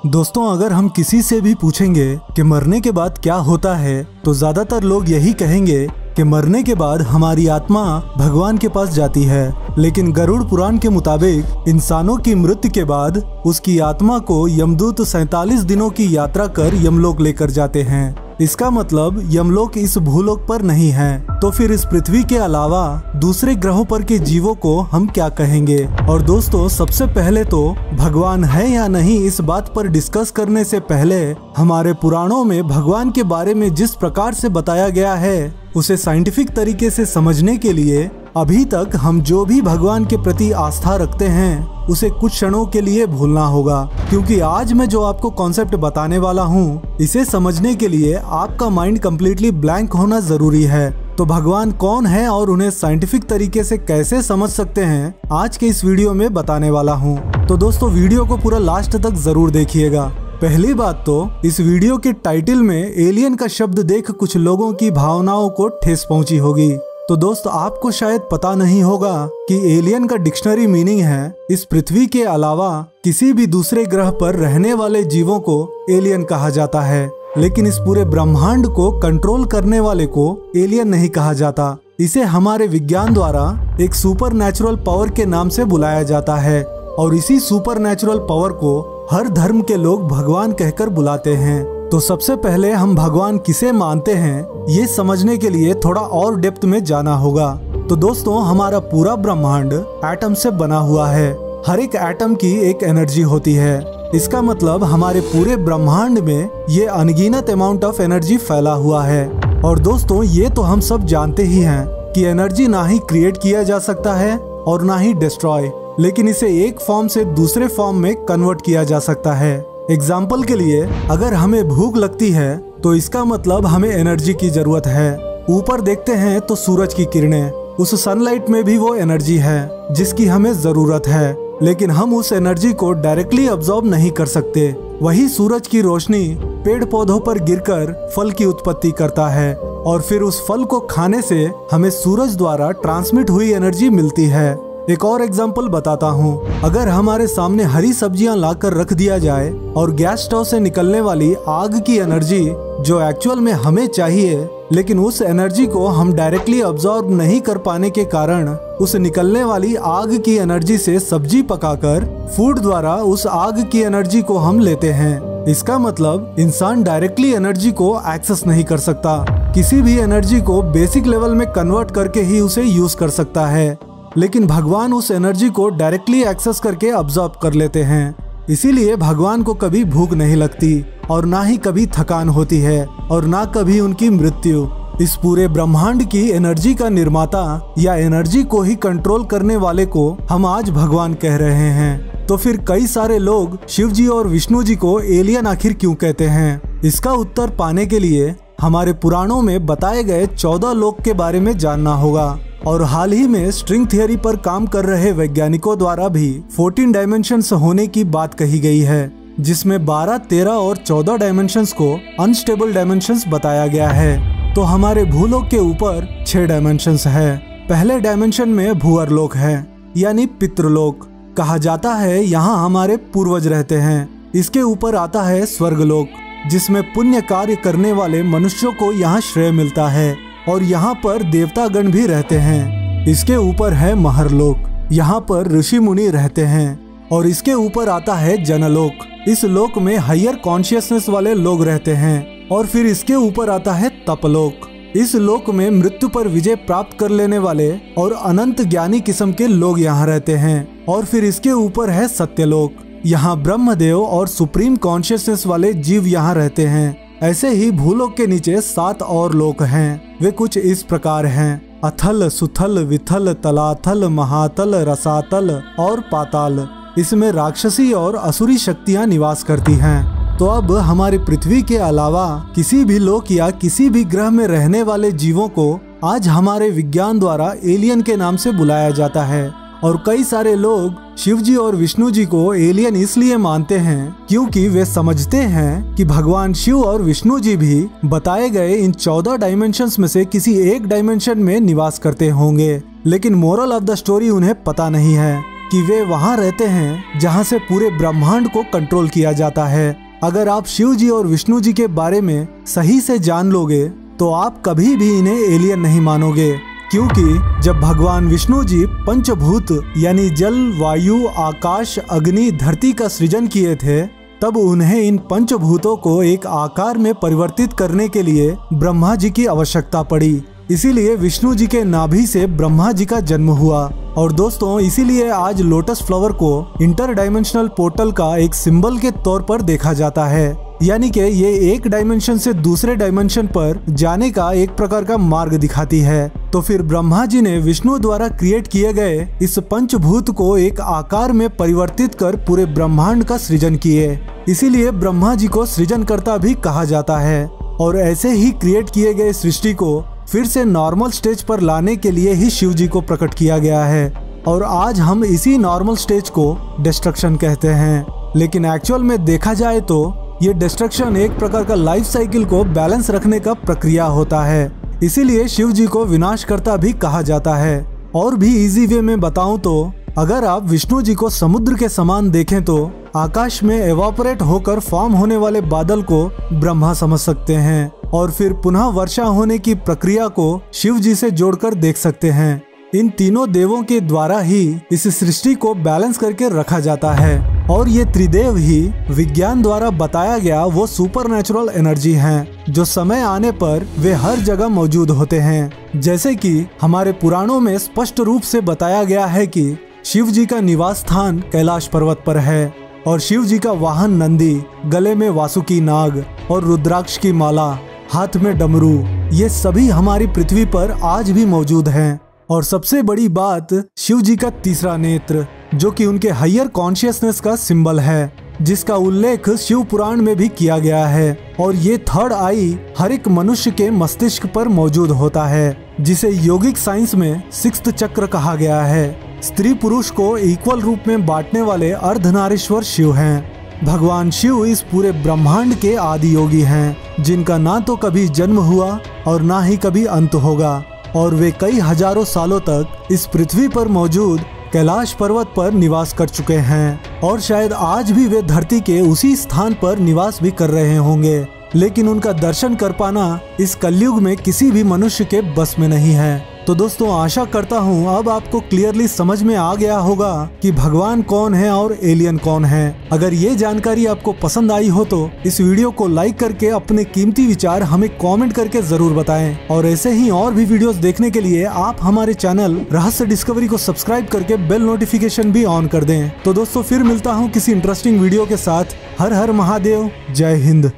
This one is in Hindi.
दोस्तों, अगर हम किसी से भी पूछेंगे कि मरने के बाद क्या होता है तो ज्यादातर लोग यही कहेंगे कि मरने के बाद हमारी आत्मा भगवान के पास जाती है। लेकिन गरुड़ पुराण के मुताबिक इंसानों की मृत्यु के बाद उसकी आत्मा को यमदूत 47 दिनों की यात्रा कर यमलोक लेकर जाते हैं। इसका मतलब यमलोक इस भूलोक पर नहीं है। तो फिर इस पृथ्वी के अलावा दूसरे ग्रहों पर के जीवों को हम क्या कहेंगे? और दोस्तों, सबसे पहले तो भगवान है या नहीं इस बात पर डिस्कस करने से पहले हमारे पुराणों में भगवान के बारे में जिस प्रकार से बताया गया है उसे साइंटिफिक तरीके से समझने के लिए अभी तक हम जो भी भगवान के प्रति आस्था रखते हैं उसे कुछ क्षणों के लिए भूलना होगा, क्योंकि आज मैं जो आपको कॉन्सेप्ट बताने वाला हूँ इसे समझने के लिए आपका माइंड कम्प्लीटली ब्लैंक होना जरूरी है। तो भगवान कौन है और उन्हें साइंटिफिक तरीके से कैसे समझ सकते हैं आज के इस वीडियो में बताने वाला हूँ। तो दोस्तों, वीडियो को पूरा लास्ट तक जरूर देखिएगा। पहली बात तो इस वीडियो के टाइटल में एलियन का शब्द देख कुछ लोगों की भावनाओं को ठेस पहुंची होगी। तो दोस्त, आपको शायद पता नहीं होगा कि एलियन का डिक्शनरी मीनिंग है इस पृथ्वी के अलावा किसी भी दूसरे ग्रह पर रहने वाले जीवों को एलियन कहा जाता है। लेकिन इस पूरे ब्रह्मांड को कंट्रोल करने वाले को एलियन नहीं कहा जाता। इसे हमारे विज्ञान द्वारा एक सुपर नेचुरल पावर के नाम से बुलाया जाता है और इसी सुपर नेचुरल पावर को हर धर्म के लोग भगवान कहकर बुलाते हैं। तो सबसे पहले हम भगवान किसे मानते हैं ये समझने के लिए थोड़ा और डेप्थ में जाना होगा। तो दोस्तों, हमारा पूरा ब्रह्मांड एटम से बना हुआ है। हर एक एटम की एक एनर्जी होती है। इसका मतलब हमारे पूरे ब्रह्मांड में ये अनगिनत अमाउंट ऑफ एनर्जी फैला हुआ है। और दोस्तों, ये तो हम सब जानते ही हैं कि एनर्जी ना ही क्रिएट किया जा सकता है और ना ही डिस्ट्रॉय, लेकिन इसे एक फॉर्म से दूसरे फॉर्म में कन्वर्ट किया जा सकता है। एग्जाम्पल के लिए, अगर हमें भूख लगती है तो इसका मतलब हमें एनर्जी की जरूरत है। ऊपर देखते हैं तो सूरज की किरणें, उस सनलाइट में भी वो एनर्जी है जिसकी हमें जरूरत है, लेकिन हम उस एनर्जी को डायरेक्टली अब्सॉर्ब नहीं कर सकते। वही सूरज की रोशनी पेड़ पौधों पर गिरकर फल की उत्पत्ति करता है और फिर उस फल को खाने से हमें सूरज द्वारा ट्रांसमिट हुई एनर्जी मिलती है। एक और एग्जाम्पल बताता हूँ। अगर हमारे सामने हरी सब्जियां लाकर रख दिया जाए और गैस स्टोव से निकलने वाली आग की एनर्जी जो एक्चुअल में हमें चाहिए, लेकिन उस एनर्जी को हम डायरेक्टली अब्सॉर्ब नहीं कर पाने के कारण उस निकलने वाली आग की एनर्जी से सब्जी पकाकर फूड द्वारा उस आग की एनर्जी को हम लेते हैं। इसका मतलब इंसान डायरेक्टली एनर्जी को एक्सेस नहीं कर सकता। किसी भी एनर्जी को बेसिक लेवल में कन्वर्ट करके ही उसे यूज कर सकता है, लेकिन भगवान उस एनर्जी को डायरेक्टली एक्सेस करके अब्सॉर्ब कर लेते हैं। इसीलिए भगवान को कभी भूख नहीं लगती और ना ही कभी थकान होती है और ना कभी उनकी मृत्यु। इस पूरे ब्रह्मांड की एनर्जी का निर्माता या एनर्जी को ही कंट्रोल करने वाले को हम आज भगवान कह रहे हैं। तो फिर कई सारे लोग शिव जी और विष्णु जी को एलियन आखिर क्यों कहते हैं? इसका उत्तर पाने के लिए हमारे पुराणों में बताए गए 14 लोक के बारे में जानना होगा। और हाल ही में स्ट्रिंग थियरी पर काम कर रहे वैज्ञानिकों द्वारा भी 14 डायमेंशंस होने की बात कही गई है, जिसमें 12, 13 और 14 डायमेंशंस को अनस्टेबल डायमेंशंस बताया गया है। तो हमारे भूलोक के ऊपर 6 डायमेंशंस है। पहले डायमेंशन में भूअरलोक है, यानी पितृलोक कहा जाता है। यहाँ हमारे पूर्वज रहते हैं। इसके ऊपर आता है स्वर्गलोक, जिसमें पुण्य कार्य करने वाले मनुष्यों को यहाँ श्रेय मिलता है और यहाँ पर देवतागण भी रहते हैं। इसके ऊपर है महरलोक, यहाँ पर ऋषि मुनि रहते हैं। और इसके ऊपर आता है जनलोक, इस लोक में हायर कॉन्शियसनेस वाले लोग रहते हैं। और फिर इसके ऊपर आता है तपलोक, इस लोक में मृत्यु पर विजय प्राप्त कर लेने वाले और अनंत ज्ञानी किस्म के लोग यहाँ रहते हैं। और फिर इसके ऊपर है सत्यलोक, यहाँ ब्रह्मदेव और सुप्रीम कॉन्शियसनेस वाले जीव यहाँ रहते हैं। ऐसे ही भूलोक के नीचे 7 और लोक हैं। वे कुछ इस प्रकार हैं: अथल, सुथल, विथल, तलाथल, महातल, रसातल और पाताल। इसमें राक्षसी और असुरी शक्तियाँ निवास करती हैं। तो अब हमारी पृथ्वी के अलावा किसी भी लोक या किसी भी ग्रह में रहने वाले जीवों को आज हमारे विज्ञान द्वारा एलियन के नाम से बुलाया जाता है। और कई सारे लोग शिव जी और विष्णु जी को एलियन इसलिए मानते हैं क्योंकि वे समझते हैं कि भगवान शिव और विष्णु जी भी बताए गए इन 14 डायमेंशंस में से किसी एक डायमेंशन में निवास करते होंगे। लेकिन मोरल ऑफ द स्टोरी उन्हें पता नहीं है। कि वे वहाँ रहते हैं जहाँ से पूरे ब्रह्मांड को कंट्रोल किया जाता है। अगर आप शिव जी और विष्णु जी के बारे में सही से जान लोगे तो आप कभी भी इन्हें एलियन नहीं मानोगे, क्योंकि जब भगवान विष्णु जी पंचभूत यानी जल, वायु, आकाश, अग्नि, धरती का सृजन किए थे, तब उन्हें इन पंचभूतों को एक आकार में परिवर्तित करने के लिए ब्रह्मा जी की आवश्यकता पड़ी। इसीलिए विष्णु जी के नाभि से ब्रह्मा जी का जन्म हुआ। और दोस्तों, इसीलिए आज लोटस फ्लावर को इंटर डायमेंशनल पोर्टल का एक सिंबल के तौर पर देखा जाता है, यानी कि ये एक डायमेंशन से दूसरे डायमेंशन पर जाने का एक प्रकार का मार्ग दिखाती है। तो फिर ब्रह्मा जी ने विष्णु द्वारा क्रिएट किए गए इस पंचभूत को एक आकार में परिवर्तित कर पूरे ब्रह्मांड का सृजन किए। इसीलिए ब्रह्मा जी को सृजनकर्ता भी कहा जाता है। और ऐसे ही क्रिएट किए गए सृष्टि को फिर से नॉर्मल स्टेज पर लाने के लिए ही शिव जी को प्रकट किया गया है। और आज हम इसी नॉर्मल स्टेज को डिस्ट्रक्शन कहते हैं। लेकिन एक्चुअल में देखा जाए तो ये डिस्ट्रक्शन एक प्रकार का लाइफ साइकिल को बैलेंस रखने का प्रक्रिया होता है। इसीलिए शिव जी को विनाशकर्ता भी कहा जाता है। और भी इजी वे में बताऊं तो अगर आप विष्णु जी को समुद्र के समान देखें तो आकाश में एवापोरेट होकर फॉर्म होने वाले बादल को ब्रह्मा समझ सकते हैं, और फिर पुनः वर्षा होने की प्रक्रिया को शिव जी से जोड़कर देख सकते हैं। इन तीनों देवों के द्वारा ही इस सृष्टि को बैलेंस करके रखा जाता है। और ये त्रिदेव ही विज्ञान द्वारा बताया गया वो सुपरनैचुरल एनर्जी हैं, जो समय आने पर वे हर जगह मौजूद होते हैं। जैसे कि हमारे पुराणों में स्पष्ट रूप से बताया गया है कि शिव जी का निवास स्थान कैलाश पर्वत पर है, और शिव जी का वाहन नंदी, गले में वासुकी नाग और रुद्राक्ष की माला, हाथ में डमरू, ये सभी हमारी पृथ्वी पर आज भी मौजूद हैं। और सबसे बड़ी बात, शिव जी का तीसरा नेत्र, जो कि उनके हायर कॉन्शियसनेस का सिंबल है, जिसका उल्लेख शिव पुराण में भी किया गया है। और ये थर्ड आई हर एक मनुष्य के मस्तिष्क पर मौजूद होता है, जिसे योगिक साइंस में सिक्स्थ चक्र कहा गया है। स्त्री पुरुष को इक्वल रूप में बांटने वाले अर्धनारीश्वर शिव हैं। भगवान शिव इस पूरे ब्रह्मांड के आदि योगी हैं, जिनका ना तो कभी जन्म हुआ और ना ही कभी अंत होगा। और वे कई हजारों सालों तक इस पृथ्वी पर मौजूद कैलाश पर्वत पर निवास कर चुके हैं, और शायद आज भी वे धरती के उसी स्थान पर निवास भी कर रहे होंगे। लेकिन उनका दर्शन कर पाना इस कलयुग में किसी भी मनुष्य के बस में नहीं है। तो दोस्तों, आशा करता हूँ अब आपको क्लियरली समझ में आ गया होगा कि भगवान कौन है और एलियन कौन है। अगर ये जानकारी आपको पसंद आई हो तो इस वीडियो को लाइक करके अपने कीमती विचार हमें कमेंट करके जरूर बताएं। और ऐसे ही और भी वीडियोस देखने के लिए आप हमारे चैनल रहस्य डिस्कवरी को सब्सक्राइब करके बेल नोटिफिकेशन भी ऑन कर दें। तो दोस्तों, फिर मिलता हूँ किसी इंटरेस्टिंग वीडियो के साथ। हर हर महादेव, जय हिंद।